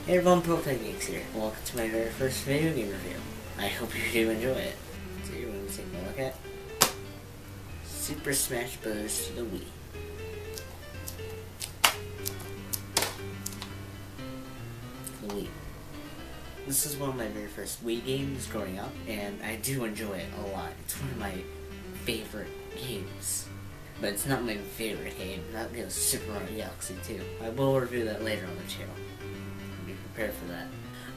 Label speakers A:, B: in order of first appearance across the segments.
A: Hey everyone, PurpulPancakes here. Welcome to my very first video game review. I hope you do enjoy it. Today we're going to take a look at Super Smash Bros. To the Wii. The Wii. This is one of my very first Wii games growing up, and I do enjoy it a lot. It's one of my favorite games. But it's not my favorite game, not Super Mario Galaxy 2. I will review that later on the channel. Be prepared for that.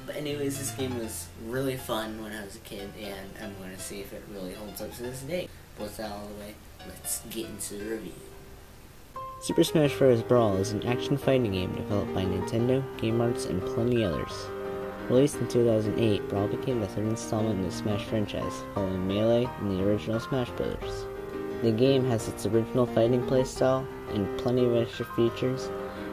A: But anyways, this game was really fun when I was a kid, and I'm going to see if it really holds up to this day. With that out of the way, let's get into the review. Super Smash Bros. Brawl is an action fighting game developed by Nintendo, Game Arts, and plenty others. Released in 2008, Brawl became the third installment in the Smash franchise, following Melee and the original Smash Bros. The game has its original fighting playstyle and plenty of extra features,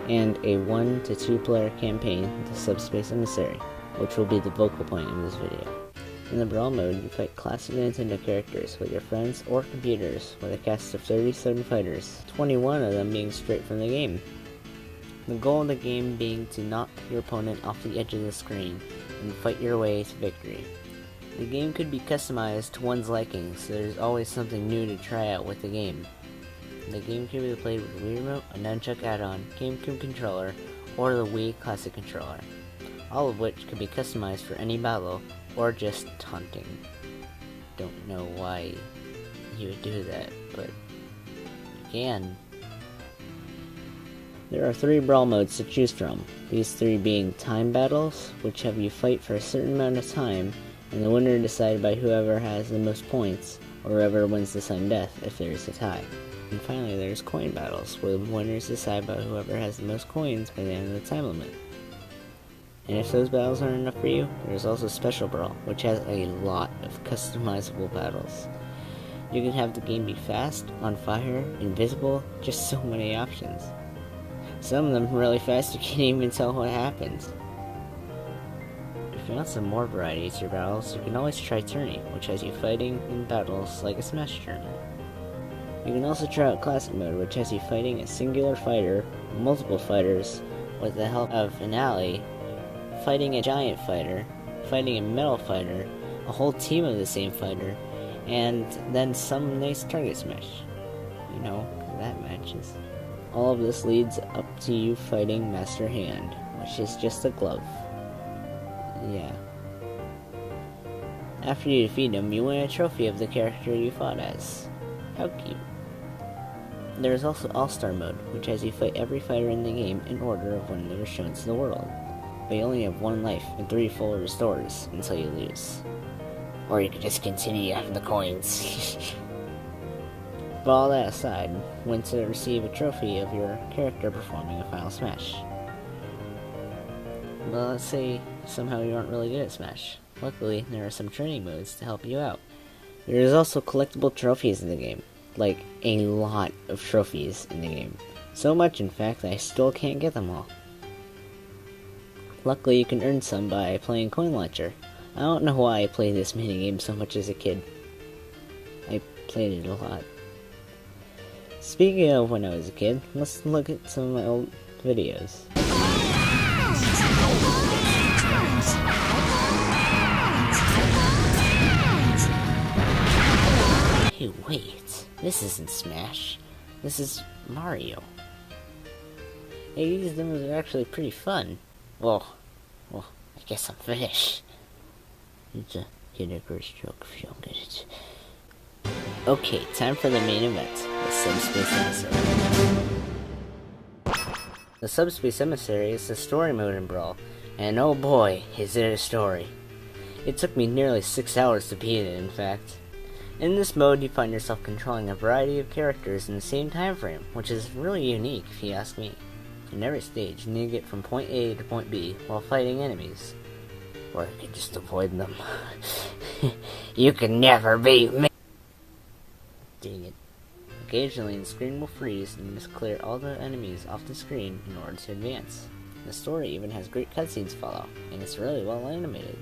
A: and a 1 to 2 player campaign with a subspace emissary, which will be the focal point of this video. In the Brawl mode, you fight classic Nintendo characters with your friends or computers with a cast of 37 fighters, 21 of them being straight from the game. The goal of the game being to knock your opponent off the edge of the screen and fight your way to victory. The game could be customized to one's liking, so there's always something new to try out with the game. The game can be played with a Wii Remote, a Nunchuck add-on, GameCube controller, or the Wii Classic controller, all of which can be customized for any battle, or just taunting. Don't know why you would do that, but you can. There are 3 Brawl modes to choose from, these 3 being time battles, which have you fight for a certain amount of time, and the winner decided by whoever has the most points, or whoever wins the sudden death if there is a tie. And finally, there's coin battles, where the winners decide by whoever has the most coins by the end of the time limit. And if those battles aren't enough for you, there's also Special Brawl, which has a lot of customizable battles. You can have the game be fast, on fire, invisible, just so many options. Some of them really fast you can't even tell what happens. If you want some more variety to your battles, you can always try Tourney, which has you fighting in battles like a Smash tournament. You can also try out Classic Mode, which has you fighting a singular fighter, multiple fighters, with the help of an ally, fighting a giant fighter, fighting a metal fighter, a whole team of the same fighter, and then some nice target smash. You know, that matches. All of this leads up to you fighting Master Hand, which is just a glove. Yeah. After you defeat him, you win a trophy of the character you fought as. How cute. There is also All-Star Mode, which has you fight every fighter in the game in order of when they were shown to the world. But you only have 1 life and 3 full restores until you lose. Or you could just continue having the coins. But all that aside, win to receive a trophy of your character performing a final smash. Well, let's say somehow you aren't really good at Smash. Luckily, there are some training modes to help you out. There is also collectible trophies in the game. Like, a lot of trophies in the game. So much, in fact, that I still can't get them all. Luckily, you can earn some by playing Coin Launcher. I don't know why I played this minigame so much as a kid. I played it a lot. Speaking of when I was a kid, let's look at some of my old videos. Hey, wait. This isn't Smash. This is Mario. Hey, these demos are actually pretty fun. Well, I guess I'm finished. It's a unicorn stroke if you don't get it. Okay, time for the main event, the Subspace Emissary. The Subspace Emissary is the story mode in Brawl, and oh boy, is it a story. It took me nearly 6 hours to beat it, in fact. In this mode, you find yourself controlling a variety of characters in the same time frame, which is really unique if you ask me. In every stage, you need to get from point A to point B while fighting enemies. Or you can just avoid them. You can never beat me! Dang it. Occasionally, the screen will freeze and you must clear all the enemies off the screen in order to advance. The story even has great cutscenes to follow, and it's really well animated.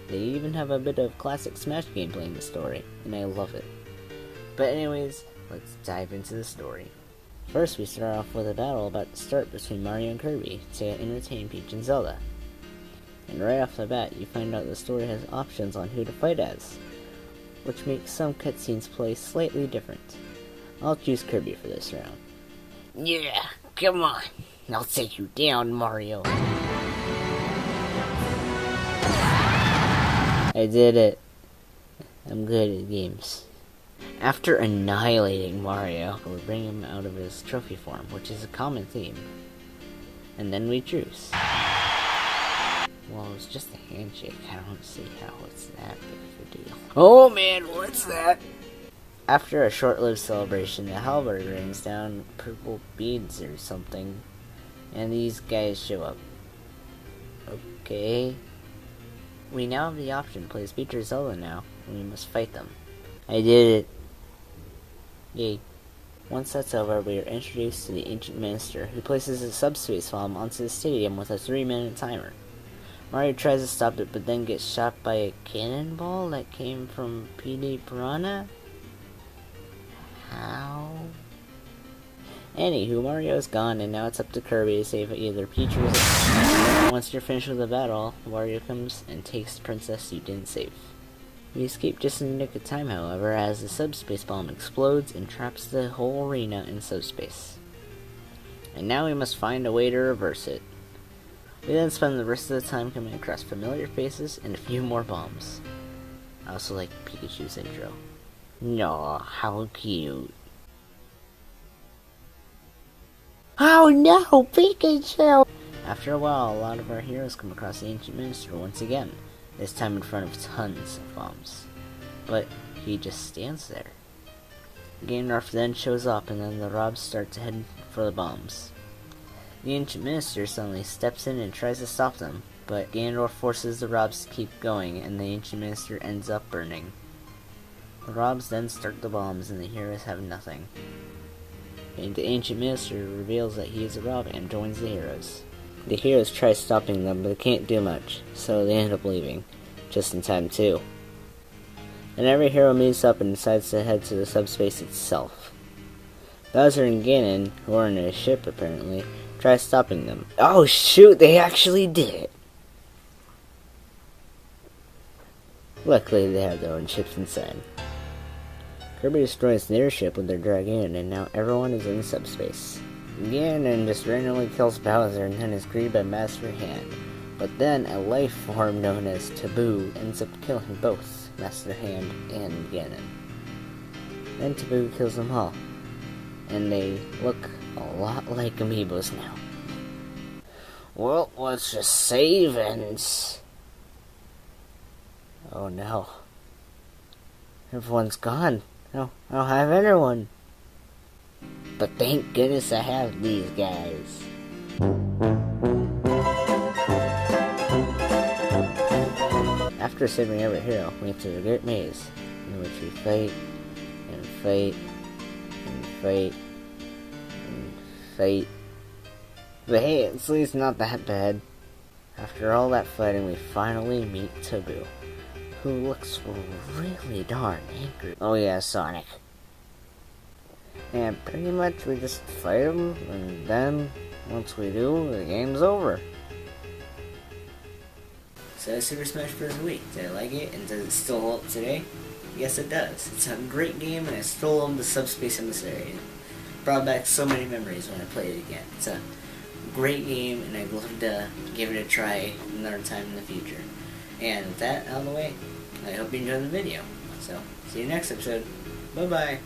A: They even have a bit of classic Smash gameplay in the story, and I love it. But anyways, let's dive into the story. First, we start off with a battle about to start between Mario and Kirby to entertain Peach and Zelda.
B: And right off the bat, you find out the story has options on who to fight as, which makes some cutscenes play slightly different. I'll choose Kirby for this round.
C: Yeah, come on. I'll take you down, Mario.
B: I did it. I'm good at games. After annihilating Mario, we bring him out of his trophy form, which is a common theme. And then we truce. Well, it was just a handshake. I don't see how it's that big of a deal.
C: Oh man, what's that?
B: After a short-lived celebration, the halberd rings down purple beads or something, and these guys show up. Okay. We now have the option to play as Peach or Zelda now, and we must fight them. I did it. Yay. Once that's over, we are introduced to the Ancient Minister, who places a subspace bomb onto the stadium with a 3-minute timer. Mario tries to stop it, but then gets shot by a cannonball that came from PD Piranha? How? Anywho, Mario's gone, and now it's up to Kirby to save either Peach or Zelda. Once you're finished with the battle, Mario comes and takes the princess you didn't save. We escape just in the nick of time, however, as the subspace bomb explodes and traps the whole arena in subspace. And now we must find a way to reverse it. We then spend the rest of the time coming across familiar faces and a few more bombs. I also like Pikachu's intro.
C: Aw, how cute.
B: Oh no, Pikachu! After a while, a lot of our heroes come across the Ancient Minister once again, this time in front of tons of bombs. But he just stands there. Ganondorf then shows up, and then the Robs start to head for the bombs. The Ancient Minister suddenly steps in and tries to stop them, but Ganondorf forces the Robs to keep going, and the Ancient Minister ends up burning. The Robs then start the bombs, and the heroes have nothing. And the Ancient Minister reveals that he is a Rob and joins the heroes. The heroes try stopping them, but they can't do much, so they end up leaving. Just in time, too. And every hero meets up and decides to head to the subspace itself. Bowser and Ganon, who are in a ship apparently, try stopping them. Oh shoot, they actually did it! Luckily, they have their own ships inside. Kirby destroys their ship with their dragon, and now everyone is in subspace. Ganon just randomly kills Bowser and then is greeted by Master Hand. But then a life form known as Taboo ends up killing both Master Hand and Ganon. Then Taboo kills them all. And they look a lot like amiibos now.
C: Well, let's just save and...
B: Oh no. Everyone's gone. No, I don't have anyone.
C: But thank goodness I have these guys.
B: After saving every hero, we enter the Great Maze, in which we fight, and fight, and fight, and fight. But hey, at least not that bad. After all that fighting, we finally meet Taboo, who looks really darn angry.
C: Oh yeah, Sonic.
B: And pretty much we just fight him, and then, once we do, the game's over.
A: So Super Smash Bros. Wii, did I like it, and does it still hold up today? Yes, it does. It's a great game, and I still love the subspace emissary. It brought back so many memories when I played it again. It's a great game, and I'd love to give it a try another time in the future. And with that out of the way, I hope you enjoyed the video. So, see you next episode. Bye-bye.